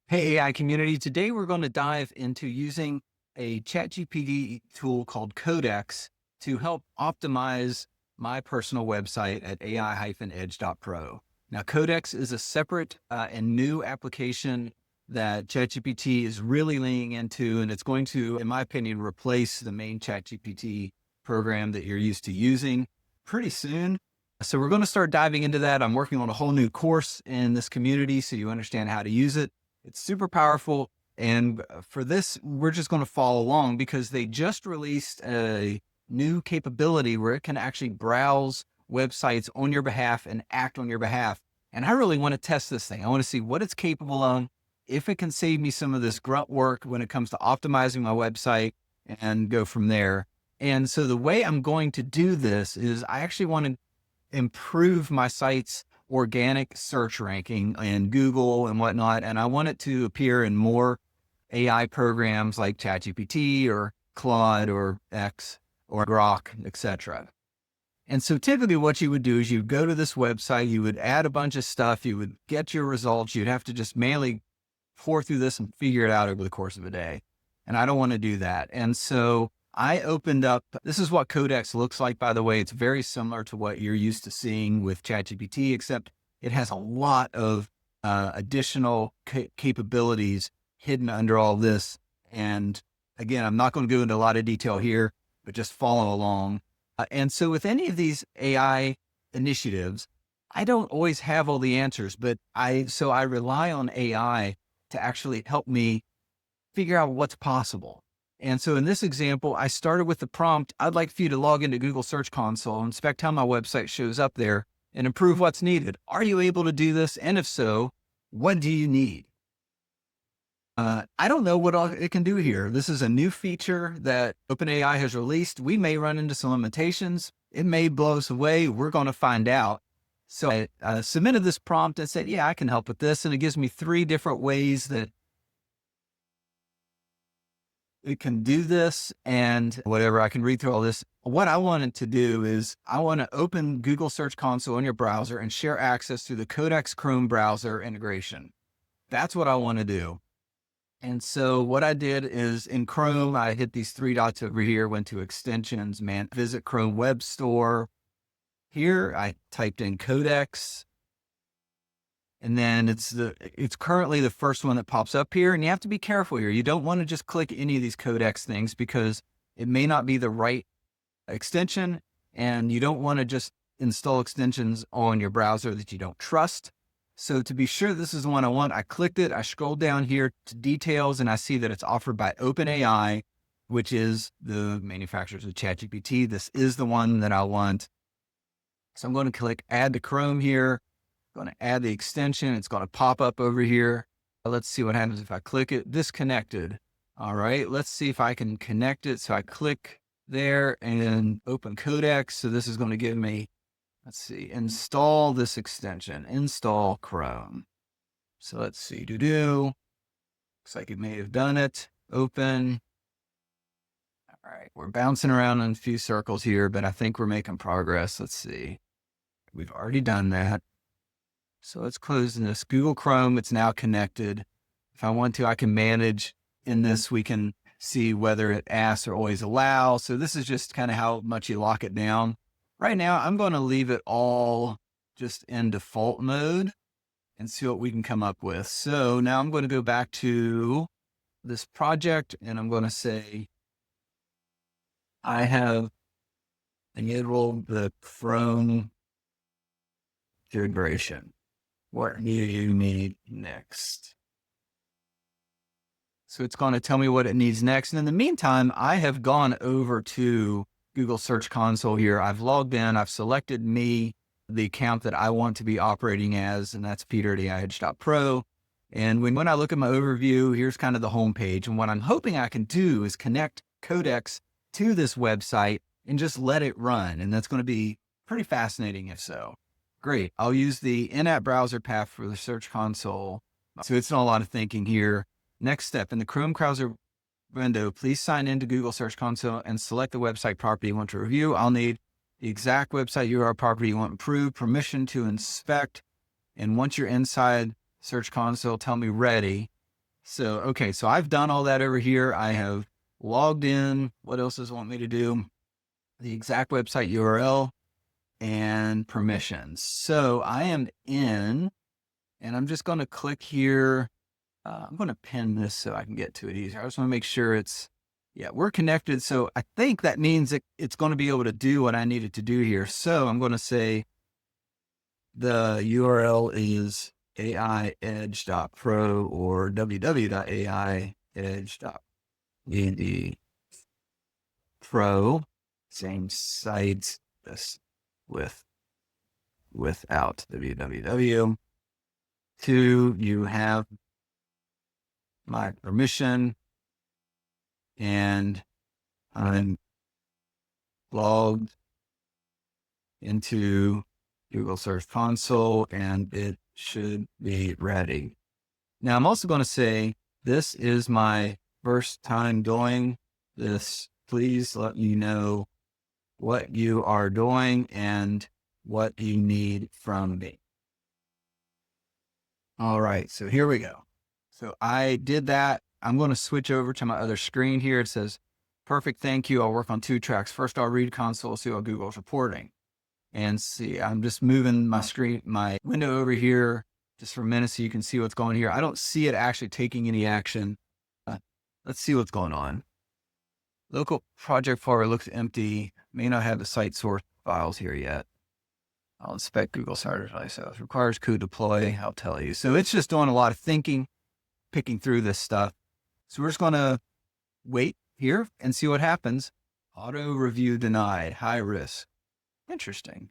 Hey, AI community. Today we're going to dive into using a ChatGPT tool called Codex to help optimize my personal website at ai-edge.pro. Now, Codex is a separate and new application that ChatGPT is really leaning into, and it's going to, in my opinion, replace the main ChatGPT program that you're used to using pretty soon. So we're going to start diving into that. I'm working on a whole new course in this community so you understand how to use it. It's super powerful. And for this, we're just going to follow along because they just released a new capability where it can actually browse websites on your behalf and act on your behalf. And I really want to test this thing. I want to see what it's capable of, if it can save me some of this grunt work when it comes to optimizing my website, and go from there. And so the way I'm going to do this is I actually want to improve my site's organic search ranking in Google and whatnot. And I want it to appear in more AI programs like ChatGPT or Claude or X or Grok, etc. And so typically what you would do is you go to this website, you would add a bunch of stuff, you would get your results. You'd have to just manually pour through this and figure it out over the course of a day. And I don't want to do that. And so I opened up, this is what Codex looks like, by the way. It's very similar to what you're used to seeing with ChatGPT, except it has a lot of additional capabilities hidden under all this. And again, I'm not going to go into a lot of detail here, but just follow along. And so with any of these AI initiatives, I don't always have all the answers, but I rely on AI to actually help me figure out what's possible. And so in this example, I started with the prompt, I'd like for you to log into Google Search Console, inspect how my website shows up there, and improve what's needed. Are you able to do this? And if so, what do you need? I don't know what all it can do here. This is a new feature that OpenAI has released. We may run into some limitations. It may blow us away. We're going to find out. So I submitted this prompt and said, yeah, I can help with this. And it gives me 3 different ways that it can do this and whatever. I can read through all this. What I wanted to do is I want to open Google Search Console in your browser and share access through the Codex Chrome browser integration. That's what I want to do. And so what I did is in Chrome, I hit these 3 dots over here, went to extensions, visit Chrome Web Store. Here I typed in Codex. And then it's currently the first one that pops up here. And you have to be careful here. You don't want to just click any of these Codex things because it may not be the right extension. And you don't want to just install extensions on your browser that you don't trust. So to be sure this is the one I want, I clicked it. I scrolled down here to details and I see that it's offered by OpenAI, which is the manufacturers of ChatGPT. This is the one that I want. So I'm going to click add to Chrome here. I'm going to add the extension. It's going to pop up over here. Let's see what happens if I click it. Disconnected. All right, let's see if I can connect it. So I click there and open Codex. So this is going to give me, let's see, install this extension, install Chrome. So let's see, looks like it may have done it. Open. All right, we're bouncing around in a few circles here, but I think we're making progress. Let's see. We've already done that. So let's close this Google Chrome. It's now connected. If I want to, I can manage in this. We can see whether it asks or always allow. So this is just kind of how much you lock it down. Right now, I'm going to leave it all just in default mode and see what we can come up with. So now I'm going to go back to this project and I'm going to say, I have enabled the Chrome integration. What do you need next? So it's going to tell me what it needs next. And in the meantime, I have gone over to Google Search Console here. I've logged in. I've selected the account that I want to be operating as, and that's Peter at ai-edge.pro. And when I look at my overview, here's kind of the home page. And what I'm hoping I can do is connect Codex to this website and just let it run. And that's going to be pretty fascinating if so. Great. I'll use the in-app browser path for the Search Console. So it's not a lot of thinking here. Next step, in the Chrome browser window, please sign into Google Search Console and select the website property you want to review. I'll need the exact website URL property you want improved, permission to inspect. And once you're inside Search Console, tell me ready. So, okay, so I've done all that over here. I have logged in. What else does it want me to do? The exact website URL and permissions. So I am in, and I'm just going to click here. I'm going to pin this so I can get to it easier. I just want to make sure yeah, we're connected. So I think that means it's going to be able to do what I needed to do here. So I'm going to say the URL is aiedge.pro or www.aiedge.pro. Same sites, just without www. Two, you have my permission, and I'm logged into Google Search Console, and it should be ready. Now, I'm also going to say, this is my first time doing this. Please let me know what you are doing and what you need from me. All right, so here we go. So I did that. I'm going to switch over to my other screen here. It says, perfect, thank you. I'll work on 2 tracks. First, I'll read console, see what Google's reporting. And see, I'm just moving my screen, my window over here just for a minute so you can see what's going here. I don't see it actually taking any action. Let's see what's going on. Local project folder looks empty. May not have the site source files here yet. I'll inspect Google starters myself. Requires code deploy. I'll tell you. So it's just doing a lot of thinking, picking through this stuff. So we're just going to wait here and see what happens. Auto review denied, high risk. Interesting.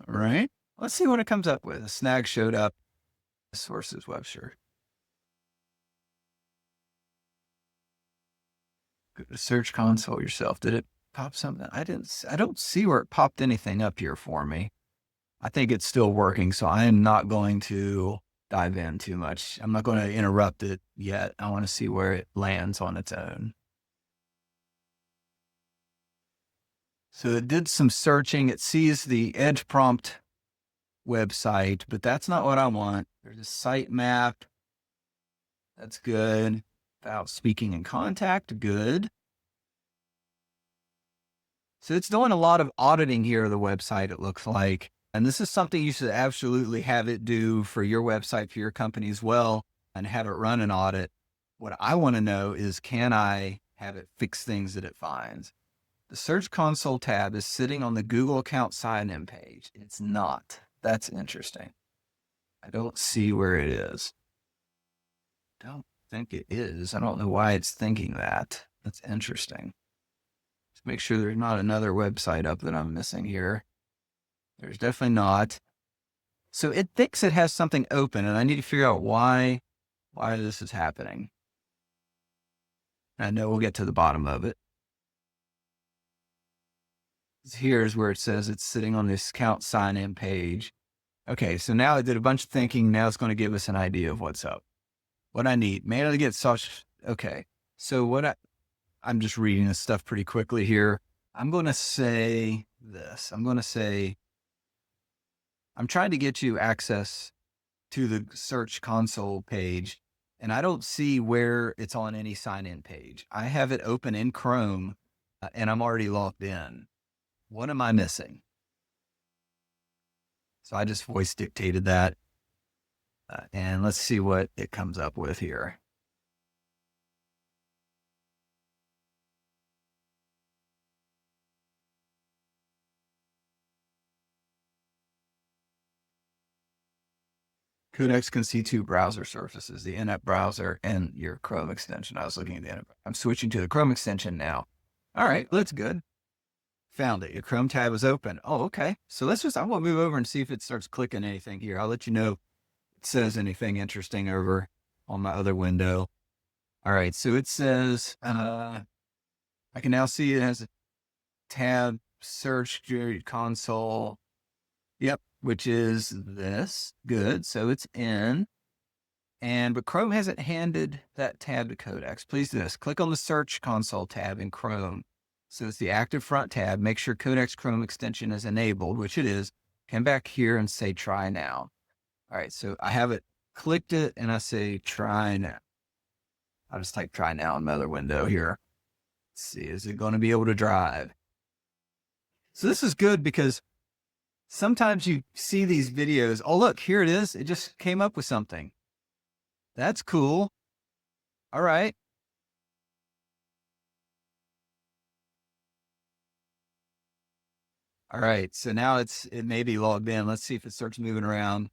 All right. Let's see what it comes up with. A snag showed up. Sources Webster. Go to Search Console yourself. Did it pop something? I don't see where it popped anything up here for me. I think it's still working, so I am not going to dive in too much. I'm not going to interrupt it yet. I want to see where it lands on its own. So it did some searching. It sees the Edge prompt website, but that's not what I want. There's a site map. That's good. About speaking in contact. Good. So it's doing a lot of auditing here of the website, it looks like. And this is something you should absolutely have it do for your website, for your company as well, and have it run an audit. What I want to know is, can I have it fix things that it finds? The Search Console tab is sitting on the Google account sign-in page. It's not. That's interesting. I don't see where it is. Don't think it is. I don't know why it's thinking that. That's interesting. Let's make sure there's not another website up that I'm missing here. There's definitely not. So it thinks it has something open, and I need to figure out why this is happening. I know we'll get to the bottom of it. Here's where it says it's sitting on this account sign-in page. Okay, so now it did a bunch of thinking. Now it's going to give us an idea of what's up. What I need, manually get such. Okay, so I'm just reading this stuff pretty quickly here. I'm going to say this. I'm going to say, I'm trying to get you access to the Search Console page, and I don't see where it's on any sign-in page. I have it open in Chrome, and I'm already logged in. What am I missing? So I just voice dictated that, and let's see what it comes up with here. Codex can see 2 browser surfaces, the in-app browser and your Chrome extension. I was looking at the in-app. I'm switching to the Chrome extension now. All right, that's good. Found it. Your Chrome tab is open. Oh, okay. So I want to move over and see if it starts clicking anything here. I'll let you know if it says anything interesting over on my other window. All right. So it says, I can now see it has a tab, Search Console. Yep. Which is this. Good. So it's in. But Chrome hasn't handed that tab to Codex. Please do this. Click on the Search Console tab in Chrome. So it's the active front tab. Make sure Codex Chrome extension is enabled, which it is. Come back here and say try now. All right, so I have it clicked it and I say, try now. I'll just type try now in my other window here. Let's see, is it going to be able to drive? So this is good because sometimes you see these videos. Oh, look, here it is. It just came up with something. That's cool. All right. All right. So now it may be logged in. Let's see if it starts moving around.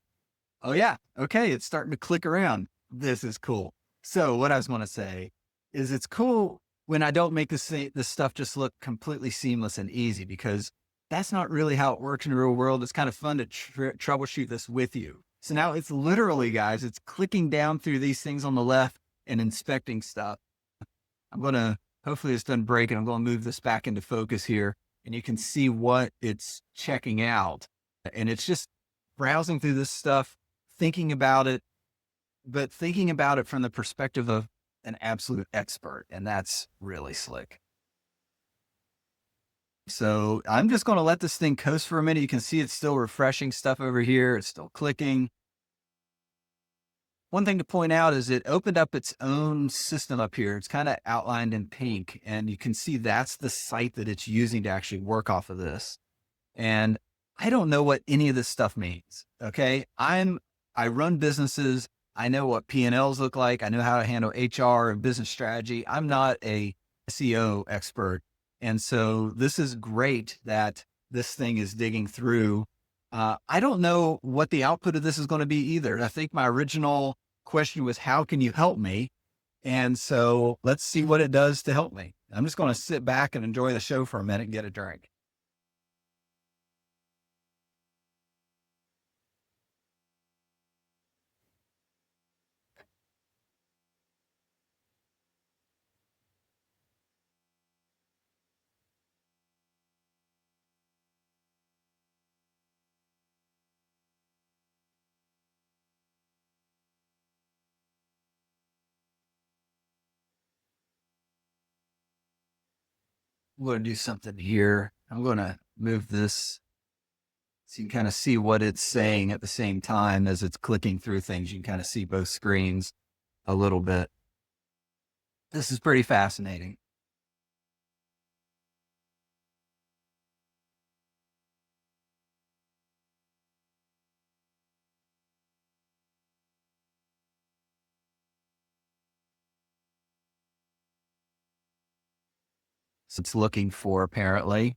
Oh yeah. Okay. It's starting to click around. This is cool. So what I was going to say is it's cool when I don't make this stuff just look completely seamless and easy, because that's not really how it works in the real world. It's kind of fun to troubleshoot this with you. So now it's literally, guys, it's clicking down through these things on the left and inspecting stuff. I'm going to, hopefully it's done breaking. I'm going to move this back into focus here and you can see what it's checking out. And it's just browsing through this stuff, thinking about it, but thinking about it from the perspective of an absolute expert. And that's really slick. So I'm just going to let this thing coast for a minute. You can see it's still refreshing stuff over here. It's still clicking. One thing to point out is it opened up its own system up here. It's kind of outlined in pink, and you can see that's the site that it's using to actually work off of this. And I don't know what any of this stuff means. Okay. I run businesses. I know what P&Ls look like. I know how to handle HR and business strategy. I'm not a SEO expert. And so this is great that this thing is digging through. I don't know what the output of this is going to be either. I think my original question was, how can you help me? And so let's see what it does to help me. I'm just going to sit back and enjoy the show for a minute and get a drink. I'm going to do something here. I'm going to move this so you can kind of see what it's saying at the same time as it's clicking through things. You can kind of see both screens a little bit. This is pretty fascinating. So it's looking for, apparently.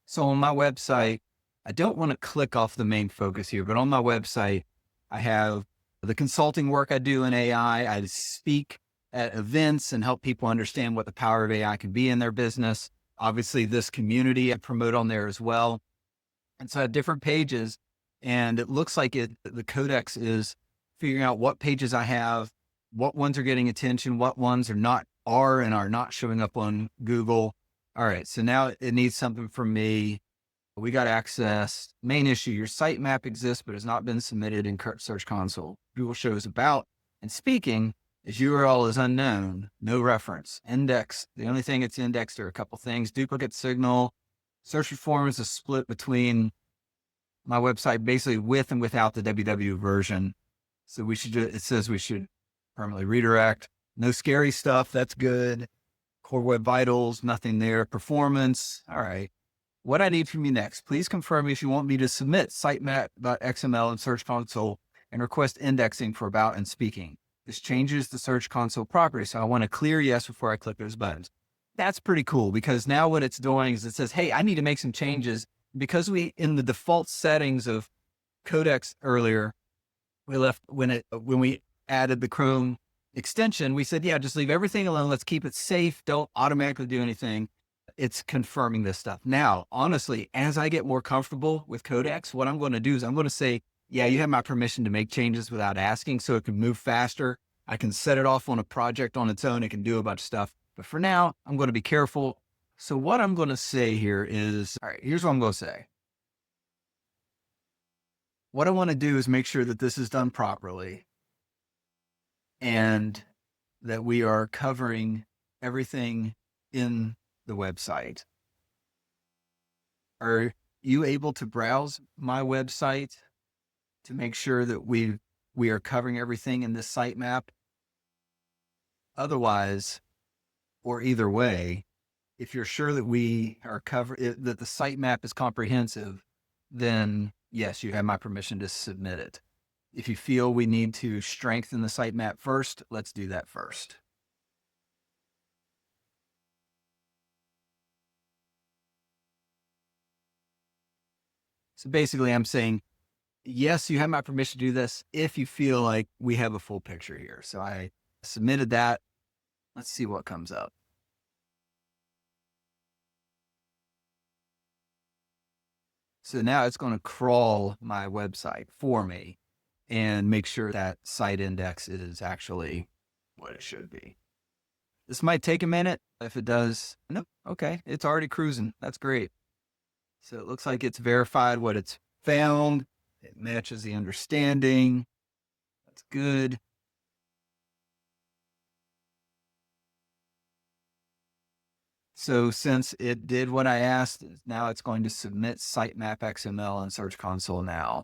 So on my website, I don't want to click off the main focus here, but on my website, I have the consulting work I do in AI. I speak at events and help people understand what the power of AI can be in their business. Obviously, this community I promote on there as well. And so I have different pages, and it looks like the Codex is figuring out what pages I have, what ones are getting attention, what ones are not showing up on Google. All right. So now it needs something from me. We got access. Main issue, your sitemap exists, but has not been submitted in Search Console. Google shows about and speaking. Its URL is unknown, no reference. Index, the only thing it's indexed are a couple things. Duplicate signal. Search reform is a split between my website, basically with and without the www version. So it says we should permanently redirect. No scary stuff. That's good. Core Web Vitals, nothing there. Performance. All right. What I need from you next, please confirm if you want me to submit sitemap.xml in Search Console and request indexing for about and speaking. This changes the Search Console property. So I want a clear yes before I click those buttons. That's pretty cool, because now what it's doing is it says, hey, I need to make some changes, because in the default settings of Codex earlier, when we added the Chrome extension, we said, yeah, just leave everything alone. Let's keep it safe. Don't automatically do anything. It's confirming this stuff. Now, honestly, as I get more comfortable with Codex, what I'm going to do is I'm going to say, yeah, you have my permission to make changes without asking, so it can move faster. I can set it off on a project on its own. It can do a bunch of stuff. But for now, I'm going to be careful. So what I'm going to say here is, all right, here's what I'm going to say. What I want to do is make sure that this is done properly. and that we are covering everything in the website. Are you able to browse my website to make sure that we are covering everything in this sitemap? Otherwise, or either way, if you're sure that we are that the sitemap is comprehensive, then yes, you have my permission to submit it. If you feel we need to strengthen the sitemap first, let's do that first. So basically, I'm saying, yes, you have my permission to do this if you feel like we have a full picture here. So I submitted that. Let's see what comes up. So now it's going to crawl my website for me and make sure that site index is actually what it should be. This might take a minute. If it does, no, okay, it's already cruising. That's great. So it looks like it's verified what it's found. It matches the understanding. That's good. So since it did what I asked, now it's going to submit sitemap XML in Search Console now.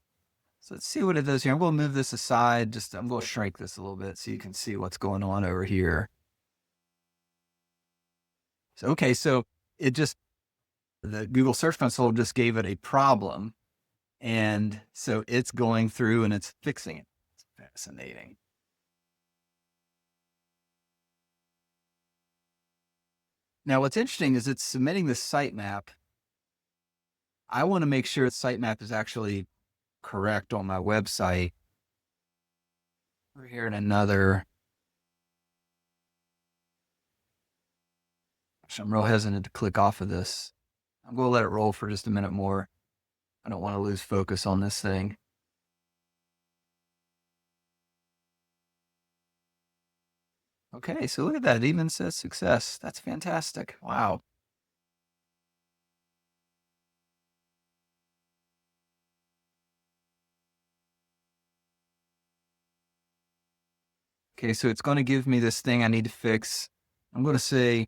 So let's see what it does here. I'm going to move this aside. I'm going to shrink this a little bit so you can see what's going on over here. So, okay, so the Google Search Console just gave it a problem. And so it's going through and it's fixing it. It's fascinating. Now, what's interesting is it's submitting the sitemap. I want to make sure the sitemap is actually correct on my website. We're here in another. Actually, I'm real hesitant to click off of this. I'm going to let it roll for just a minute more. I don't want to lose focus on this thing. Okay, so look at that. It even says success. That's fantastic. Wow. Okay, so it's going to give me this thing I need to fix. I'm going to say,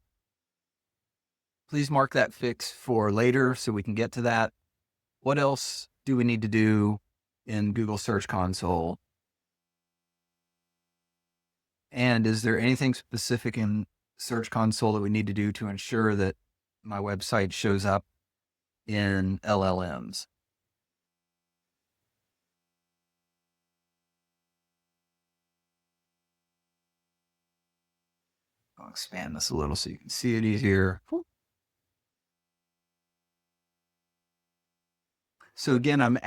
please mark that fix for later so we can get to that. What else do we need to do in Google Search Console? And is there anything specific in Search Console that we need to do to ensure that my website shows up in LLMs? I'll expand this a little so you can see it easier. So again, I'm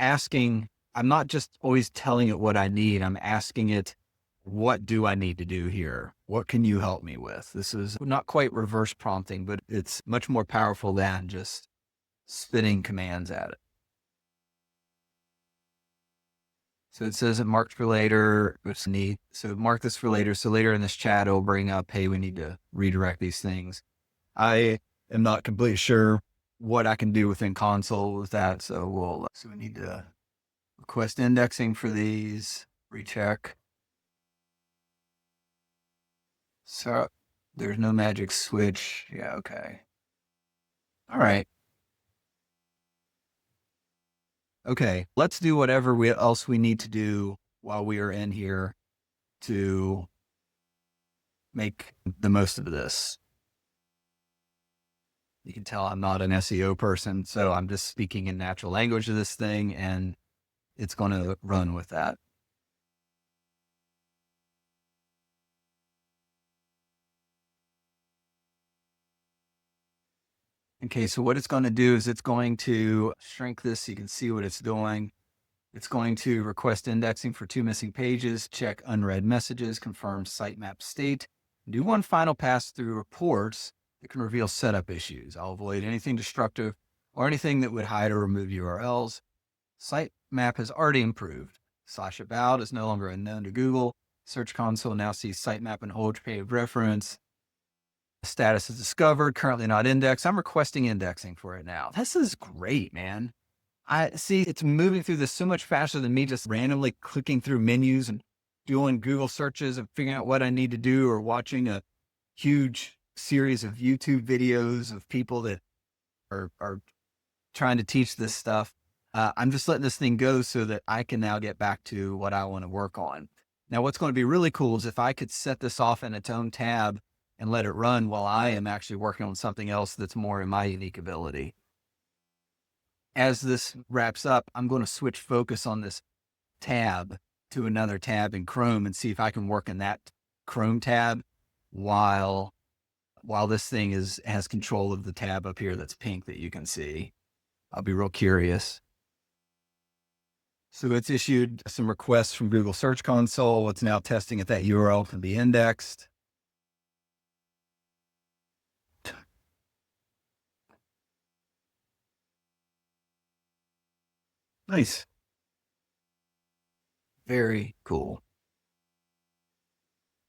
not just always telling it what I need. I'm asking it, what do I need to do here? What can you help me with? This is not quite reverse prompting, but it's much more powerful than just spitting commands at it. So it says it marked for later. It's neat. So mark this for later. So later in this chat, it'll bring up, hey, we need to redirect these things. I am not completely sure what I can do within console with that. So we need to request indexing for these, recheck. So there's no magic switch. Yeah. Okay. All right. Okay. Let's do whatever else we need to do while we are in here to make the most of this. You can tell I'm not an SEO person, so I'm just speaking in natural language to this thing, and it's going to run with that. Okay, so what it's going to do is it's going to shrink this so you can see what it's doing. It's going to request indexing for 2 missing pages, check unread messages, confirm sitemap state, do one final pass through reports that can reveal setup issues. I'll avoid anything destructive or anything that would hide or remove URLs. Sitemap has already improved. /about is no longer unknown to Google. Search Console now sees sitemap and whole page reference. Status is discovered, currently not indexed. I'm requesting indexing for it now. This is great, man. I see it's moving through this so much faster than me just randomly clicking through menus and doing Google searches and figuring out what I need to do, or watching a huge series of YouTube videos of people that are trying to teach this stuff. I'm just letting this thing go so that I can now get back to what I want to work on. Now, what's going to be really cool is if I could set this off in its own tab and let it run while I am actually working on something else that's more in my unique ability. As this wraps up, I'm going to switch focus on this tab to another tab in Chrome and see if I can work in that Chrome tab while this thing has control of the tab up here that's pink that you can see. I'll be real curious. So it's issued some requests from Google Search Console. It's now testing if that URL can be indexed. Nice. Very cool.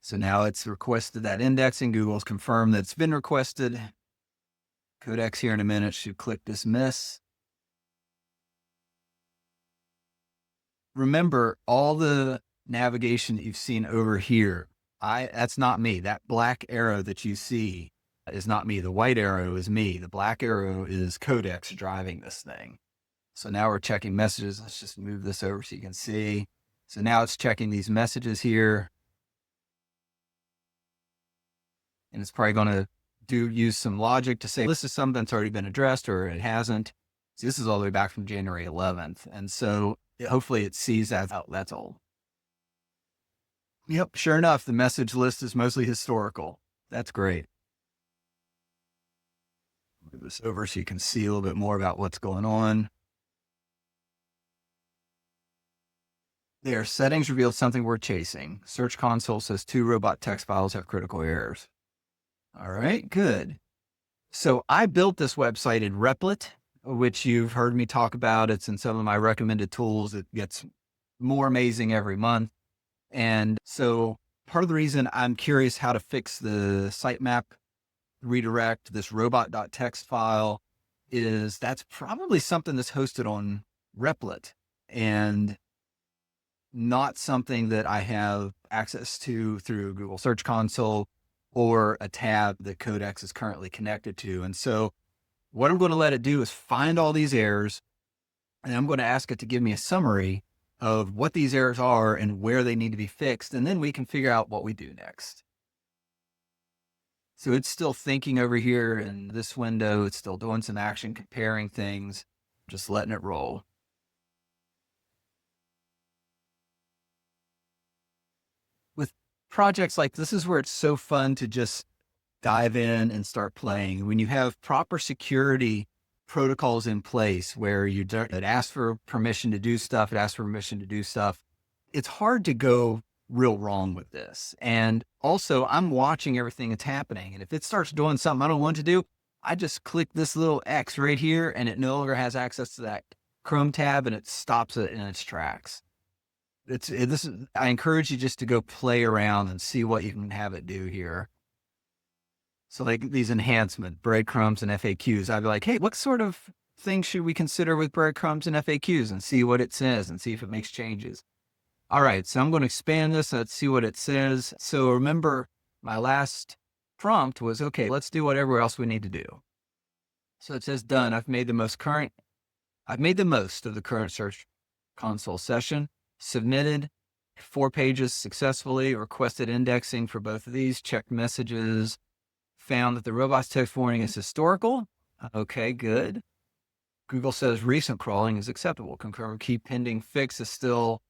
So now it's requested that indexing. Google's confirmed that it's been requested. Codex here in a minute should click dismiss. Remember, all the navigation that you've seen over here, that's not me. That black arrow that you see is not me. The white arrow is me. The black arrow is Codex driving this thing. So now we're checking messages. Let's just move this over so you can see. So now it's checking these messages here. And it's probably going to use some logic to say, this is something that's already been addressed or it hasn't. So this is all the way back from January 11th. And so hopefully it sees that. Oh, that's old. Yep. Sure enough, the message list is mostly historical. That's great. Move this over so you can see a little bit more about what's going on. There, settings revealed something we're chasing. Search Console says 2 robot text files have critical errors. All right, good. So I built this website in Replit, which you've heard me talk about. It's in some of my recommended tools. It gets more amazing every month. And so part of the reason I'm curious how to fix the sitemap redirect, this robot.txt file, is that's probably something that's hosted on Replit and not something that I have access to through Google Search Console or a tab that Codex is currently connected to. And so what I'm going to let it do is find all these errors, and I'm going to ask it to give me a summary of what these errors are and where they need to be fixed. And then we can figure out what we do next. So it's still thinking over here in this window. It's still doing some action, comparing things, just letting it roll. With projects like this is where it's so fun to just dive in and start playing. When you have proper security protocols in place where it asks for permission to do stuff, it's hard to go real wrong with this. And also I'm watching everything that's happening. And if it starts doing something I don't want to do, I just click this little X right here and it no longer has access to that Chrome tab and it stops it in its tracks. I encourage you just to go play around and see what you can have it do here. So like these enhancement breadcrumbs and FAQs, I'd be like, hey, what sort of things should we consider with breadcrumbs and FAQs, and see what it says and see if it makes changes. All right, so I'm going to expand this. Let's see what it says. So remember my last prompt was, okay, let's do whatever else we need to do. So it says done. I've made the most of the current Search Console session. Submitted 4 pages successfully, requested indexing for both of these, checked messages, found that the robot's text warning is historical. Okay, good. Google says recent crawling is acceptable. Confirm key pending fix is still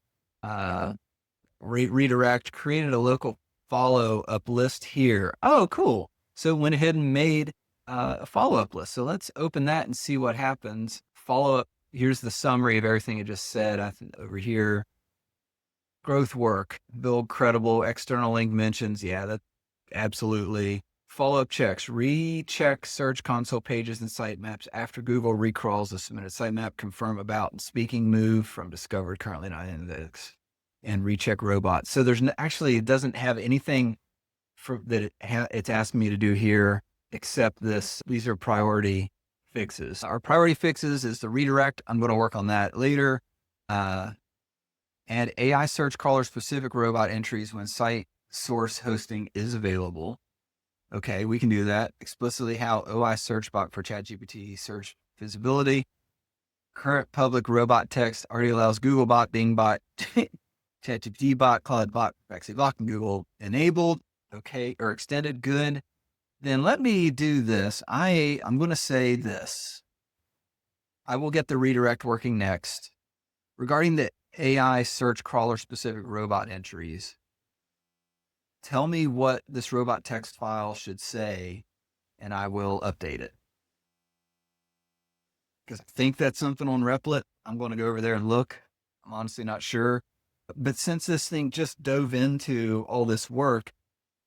redirect. Created a local follow-up list here. Oh, cool. So went ahead and made a follow-up list. So let's open that and see what happens. Follow-up. Here's the summary of everything I just said. I think over here. Growth work, build credible external link mentions. Yeah, that absolutely. Follow-up checks, recheck Search Console pages and sitemaps after Google recrawls the submitted sitemap, confirm about and speaking move from discovered, currently not indexed, and recheck robot. So there's actually, it doesn't have anything that it's asking me to do here except this. These are priority fixes. Our priority fixes is the redirect. I'm going to work on that later. Add AI search crawler specific robot entries when site source hosting is available. Okay, we can do that. Explicitly how OI search bot for ChatGPT search visibility. Current public robot text already allows Google bot, Bing bot, ChatGPT bot, Claude bot, Bexy bot, and Google enabled. Okay, or extended. Good. Then let me do this. I'm going to say this. I will get the redirect working next. Regarding the AI search crawler specific robot entries, tell me what this robot text file should say, and I will update it. Because I think that's something on Replit. I'm going to go over there and look. I'm honestly not sure. But since this thing just dove into all this work,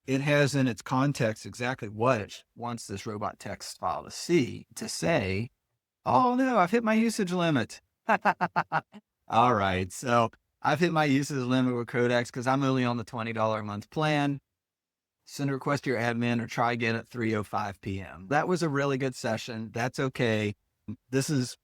it has in its context exactly what it wants this robot text file to say, oh no, I've hit my usage limit. All right. So I've hit my usage limit with Codex because I'm only on the $20 a month plan. Send a request to your admin or try again at 3:05 p.m. That was a really good session. That's okay. This is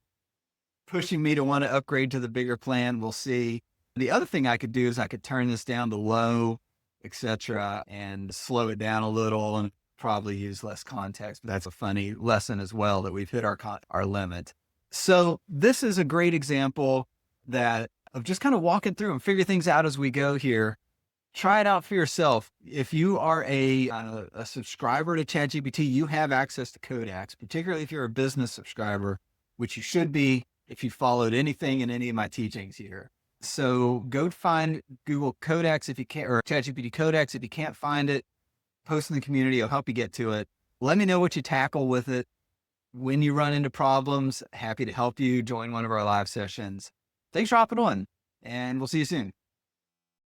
pushing me to want to upgrade to the bigger plan. We'll see. The other thing I could do is I could turn this down to low, etc., and slow it down a little and probably use less context. That's a funny lesson as well, that we've hit our limit. So this is a great example of just kind of walking through and figure things out as we go here. Try it out for yourself. If you are a subscriber to ChatGPT, you have access to Codex, particularly if you're a business subscriber, which you should be if you followed anything in any of my teachings here. So go find Google Codex if you can't, or ChatGPT Codex. If you can't find it, post in the community. I'll help you get to it. Let me know what you tackle with it. When you run into problems, happy to help you. Join one of our live sessions. Thanks for hopping on, and we'll see you soon.